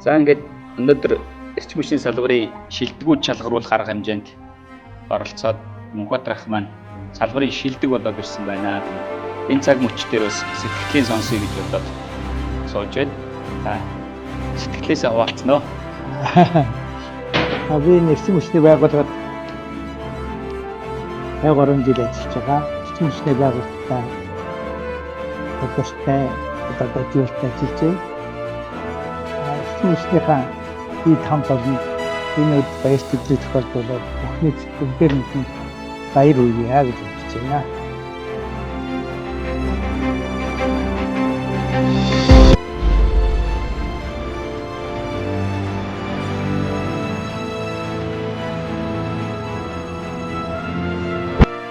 За ингээд өнөөдөр эрчим хүчний салбарын шилдэгүүд шалгаруулах арга хэмжээнд оролцоод Мөнхбаатар ах маань салбарын шилдэг болоод ирсэн байна. Энэ цаг мөчтөр бас сэтгэлийн сонсъё гэж бодоод сууж байна. Сэтгэлээсээ хаваалцноо. Би эрчим хүчний байгууллагад 3 жил ажиллаж байгаа. Эрчим хүчний байгууллагатай хөдөлгөөнтэй одоо зөвлөлтөй ажиллаж байна. Эрчим хүчнийхаа ий хамт олон энэ баяр хөдөлгөөний тохиолдолд бүхний бүгдээр нь баяр үе яа гэж бодож байна.